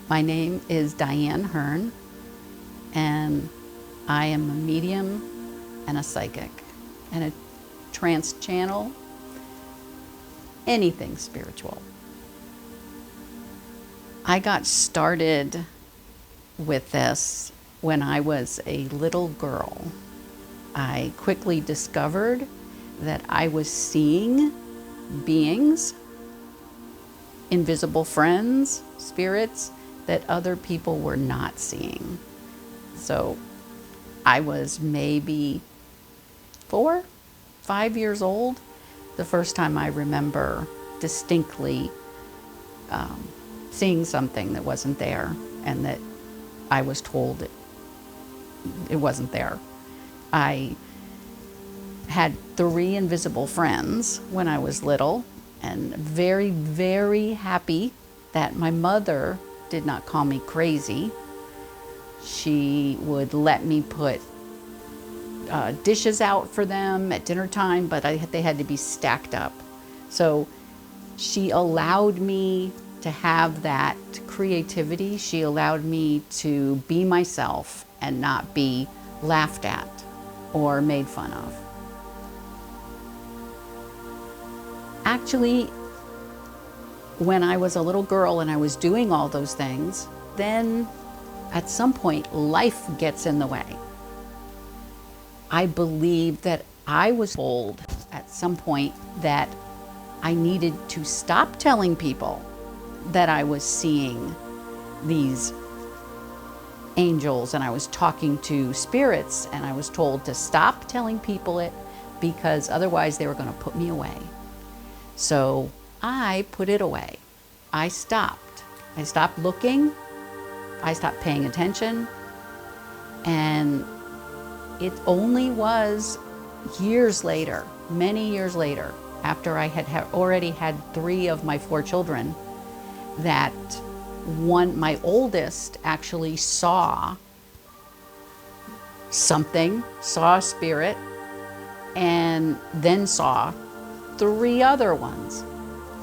My name is Dianne Hearn, and I am a medium and a psychic and a trance channel, anything spiritual. I got started with this when I was a little girl. I quickly discovered that I was seeing beings, invisible friends, spirits, that other people were not seeing. So I was maybe 4, 5 years old the first time I remember distinctly seeing something that wasn't there, and that I was told it wasn't there. I had 3 invisible friends when I was little, and very, very happy that my mother did not call me crazy. She would let me put dishes out for them at dinner time, but they had to be stacked up. So she allowed me to have that creativity. She allowed me to be myself and not be laughed at or made fun of. Actually, when I was a little girl and I was doing all those things, then at some point life gets in the way. I believe that I was told at some point that I needed to stop telling people that I was seeing these angels and I was talking to spirits, and I was told to stop telling people it because otherwise they were going to put me away. So I put it away. I stopped. I stopped looking. I stopped paying attention. And it only was years later, many years later, after I had already had 3 of my 4 children, that my oldest actually saw something, saw a spirit, and then saw 3 other ones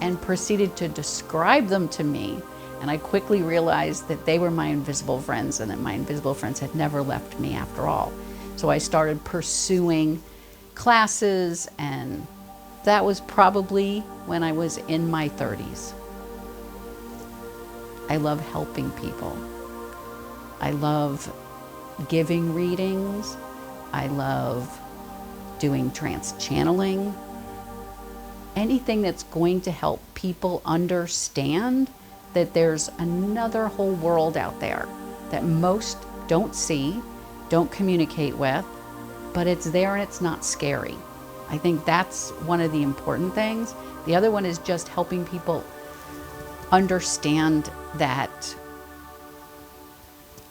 and proceeded to describe them to me. And I quickly realized that they were my invisible friends and that my invisible friends had never left me after all. So I started pursuing classes, and that was probably when I was in my 30s. I love helping people. I love giving readings. I love doing trance channeling. Anything that's going to help people understand that there's another whole world out there that most don't see, don't communicate with, but it's there and it's not scary. I think that's one of the important things. The other one is just helping people understand that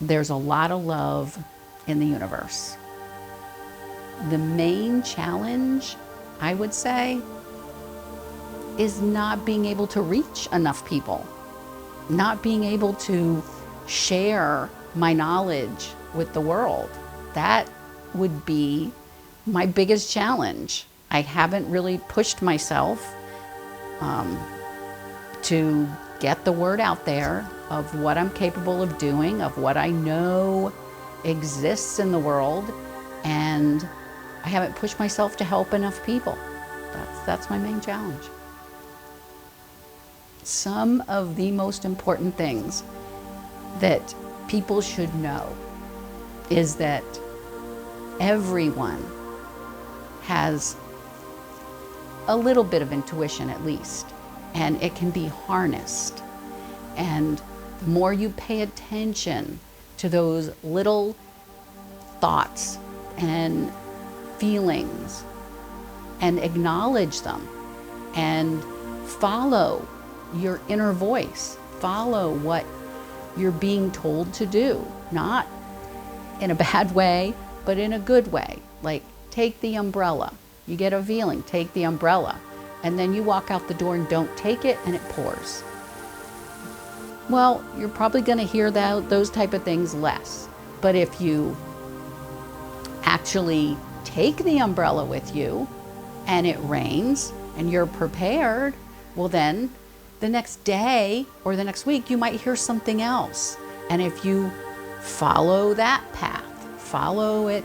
there's a lot of love in the universe. The main challenge, I would say, is not being able to reach enough people, not being able to share my knowledge with the world. That would be my biggest challenge. I haven't really pushed myself to get the word out there of what I'm capable of doing, of what I know exists in the world, and I haven't pushed myself to help enough people. That's my main challenge. Some of the most important things that people should know is that everyone has a little bit of intuition, at least, and it can be harnessed. And the more you pay attention to those little thoughts and feelings and acknowledge them and follow your inner voice, follow what you're being told to do, not in a bad way, but in a good way. Like, take the umbrella. You get a feeling, take the umbrella. And then you walk out the door and don't take it, and it pours. Well, you're probably going to hear those type of things less. But if you actually take the umbrella with you and it rains and you're prepared, well then the next day or the next week, you might hear something else. And if you follow that path, follow it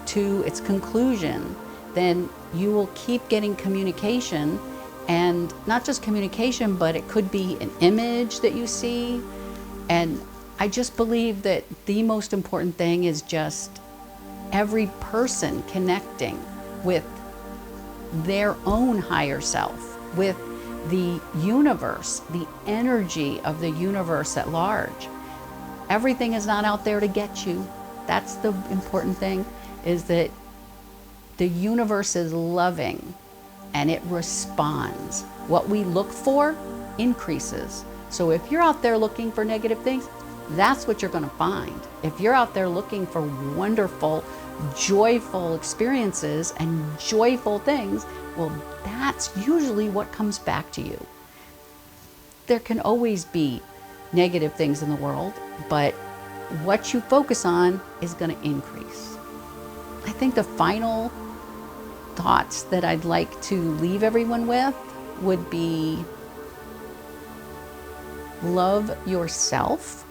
to its conclusion, then you will keep getting communication. And not just communication, but it could be an image that you see. And I just believe that the most important thing is just every person connecting with their own higher self, with the universe, the energy of the universe at large. Everything is not out there to get you. That's the important thing, is that the universe is loving and it responds. What we look for increases. So if you're out there looking for negative things, that's what you're going to find. If you're out there looking for wonderful, joyful experiences and joyful things, well, that's usually what comes back to you. There can always be negative things in the world, but what you focus on is going to increase. I think the final thoughts that I'd like to leave everyone with would be: love yourself,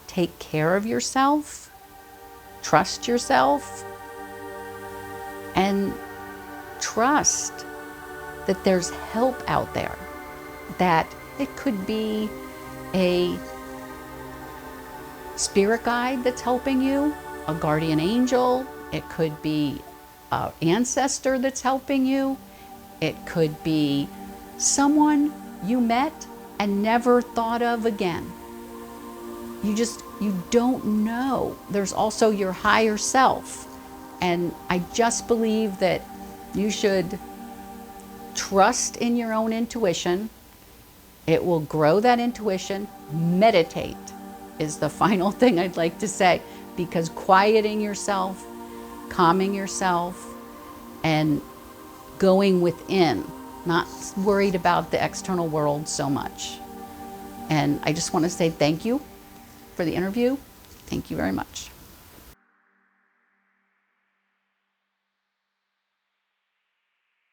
take care of yourself, trust yourself, and trust that there's help out there. That it could be a spirit guide that's helping you, a guardian angel, it could be an ancestor that's helping you, it could be someone you met and never thought of again. You don't know. There's also your higher self. And I just believe that you should trust in your own intuition. It will grow that intuition. Meditate is the final thing I'd like to say, because quieting yourself, calming yourself, and going within, not worried about the external world so much. And I just want to say thank you for the interview. Thank you very much.